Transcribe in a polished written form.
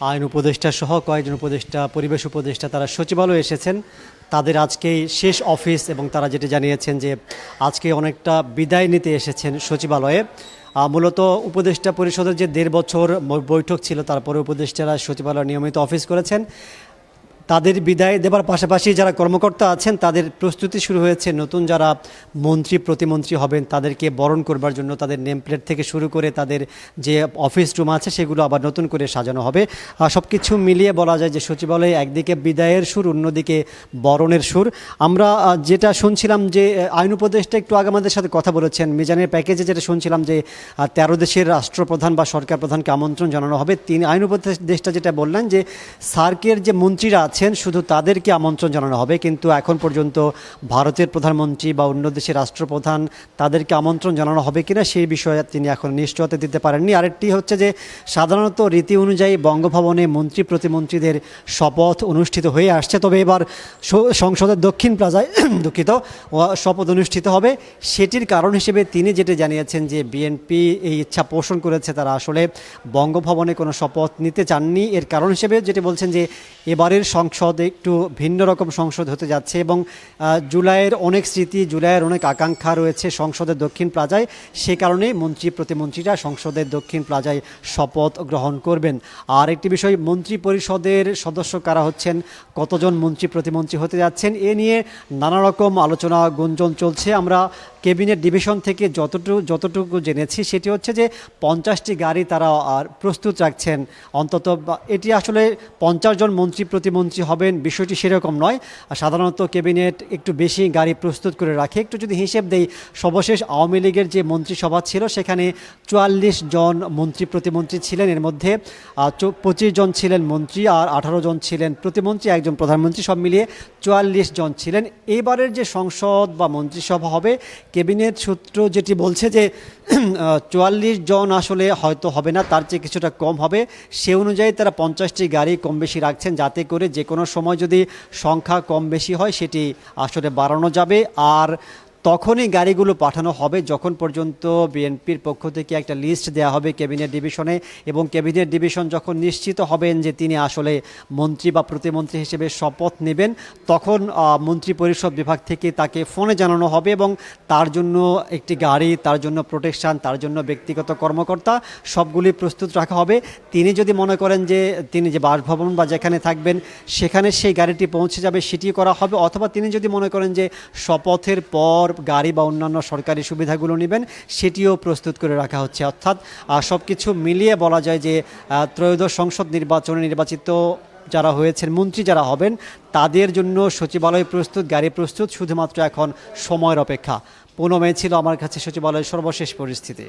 আইন উপদেষ্টা সহ কয়েকজন উপদেষ্টা, পরিবেশ উপদেষ্টা তারা সচিবালয়ে এসেছেন। তাদের আজকেই শেষ অফিস এবং তারা যেটা জানিয়েছেন যে আজকে অনেকটা বিদায় নিতে এসেছেন সচিবালয়ে। মূলত উপদেষ্টা পরিষদের যে ১.৫ বছর বৈঠক ছিল, তারপরে উপদেষ্টারা সচিবালয়ে নিয়মিত অফিস করেছেন। তাদের বিদায় দেবার পাশাপাশি যারা কর্মকর্তা আছেন তাদের প্রস্তুতি শুরু হয়েছে। নতুন যারা মন্ত্রী প্রতিমন্ত্রী হবেন তাদেরকে বরণ করবার জন্য তাদের নেম প্লেট থেকে শুরু করে তাদের যে অফিস রুম আছে সেগুলো আবার নতুন করে সাজানো হবে। সব কিছু মিলিয়ে বলা যায় যে সচিবালয়ে একদিকে বিদায়ের সুর, অন্যদিকে বরণের সুর। আমরা যেটা শুনছিলাম যে আইন উপদেষ্টা একটু আগে আমাদের সাথে কথা বলেছেন, মিজানের প্যাকেজে যেটা শুনছিলাম যে ১৩ দেশের রাষ্ট্রপ্রধান বা সরকার প্রধানকে আমন্ত্রণ জানানো হবে। তিনি আইন উপদেষ্টা যেটা বললেন যে সার্কের যে মন্ত্রীরা শুধু তাদেরকে আমন্ত্রণ জানানো হবে, কিন্তু এখন পর্যন্ত ভারতের প্রধানমন্ত্রী বা অন্য দেশের রাষ্ট্রপ্রধান তাদেরকে আমন্ত্রণ জানানো হবে কিনা সেই বিষয়ে তিনি এখন নিশ্চয়তা দিতে পারেননি। আরেকটি হচ্ছে যে সাধারণত রীতি অনুযায়ী বঙ্গভবনে মন্ত্রী প্রতিমন্ত্রীদের শপথ অনুষ্ঠিত হয়ে আসছে, তবে এবার সংসদের দক্ষিণ প্লাজায় দুঃখিত শপথ অনুষ্ঠিত হবে। সেটির কারণ হিসেবে তিনি যেটা জানিয়েছেন যে বিএনপি এই ইচ্ছা পোষণ করেছে, তারা আসলে বঙ্গভবনে কোনো শপথ নিতে চাননি। এর কারণ হিসেবে যেটা বলছেন যে এবারের সংসদ একটু ভিন্ন রকম সংসদ হতে যাচ্ছে এবং জুলাইয়ের অনেক স্মৃতি, জুলাইয়ের অনেক আকাঙ্ক্ষা রয়েছে সংসদের দক্ষিণ প্লাজায়। সে কারণেই মন্ত্রী প্রতিমন্ত্রীরা সংসদের দক্ষিণ প্লাজায় শপথ গ্রহণ করবেন। আর একটি বিষয়, মন্ত্রী পরিষদের সদস্য কারা হচ্ছেন, কতজন মন্ত্রী প্রতিমন্ত্রী হতে যাচ্ছেন, এ নিয়ে নানা রকম আলোচনা গুঞ্জন চলছে। আমরা ক্যাবিনেট ডিভিশন থেকে যতটুকু জেনেছি সেটি হচ্ছে যে 50টি গাড়ি তারা প্রস্তুত রাখছেন অন্তত। এটি আসলে 50 জন মন্ত্রী প্রতিমন্ত্রী হবেন বিষয়টি সেরকম নয়। সাধারণত ক্যাবিনেট একটু বেশি গাড়ি প্রস্তুত করে রাখে। একটু যদি হিসেব দেই, সর্বশেষ আওয়ামী লীগের যে মন্ত্রিসভা ছিল সেখানে 44 জন মন্ত্রী প্রতিমন্ত্রী ছিলেন। এর মধ্যে 25 জন ছিলেন মন্ত্রী আর 18 জন ছিলেন প্রতিমন্ত্রী, একজন প্রধানমন্ত্রী, সব মিলিয়ে 44 জন ছিলেন। এইবারের যে সংসদ বা মন্ত্রিসভা হবে, ক্যাবিনেট সূত্র যেটি বলছে যে 44 জন আসলে হয়তো হবে না, তার চেয়ে কিছুটা কম হবে। সে অনুযায়ী তারা 50টি গাড়ি কম বেশি রাখছেন, যাতে করে যে কোনো সময় যদি সংখ্যা কম বেশি হয় সেটি আসলে বাড়ানো যাবে। আর তখনই গাড়িগুলো পাঠানো হবে যখন পর্যন্ত বিএনপির পক্ষ থেকে একটা লিস্ট দেওয়া হবে ক্যাবিনেট ডিভিশনে, এবং ক্যাবিনেট ডিভিশন যখন নিশ্চিত হবেন যে তিনি আসলে মন্ত্রী বা প্রতিমন্ত্রী হিসেবে শপথ নেবেন, তখন মন্ত্রী পরিষদ বিভাগ থেকে তাকে ফোনে জানানো হবে এবং তার জন্য একটি গাড়ি, তার জন্য প্রোটেকশন, তার জন্য ব্যক্তিগত কর্মকর্তা সবগুলি প্রস্তুত রাখা হবে। তিনি যদি মনে করেন যে তিনি যে বাসভবন বা যেখানে থাকবেন সেখানে সেই গাড়িটি পৌঁছে যাবে, সেটি করা হবে। অথবা তিনি যদি মনে করেন যে শপথের পর গাড়ি বা অন্যান্য সরকারি সুবিধাগুলো নেবেন, সেটিও প্রস্তুত করে রাখা হচ্ছে। অর্থাৎ সব কিছু মিলিয়ে বলা যায় যে ত্রয়োদশ সংসদ নির্বাচনে নির্বাচিত যারা হয়েছেন, মন্ত্রী যারা হবেন, তাদের জন্য সচিবালয় প্রস্তুত, গাড়ি প্রস্তুত, শুধুমাত্র এখন সময়ের অপেক্ষা। 15 মে ছিল আমার কাছে সচিবালয়ের সর্বশেষ পরিস্থিতি।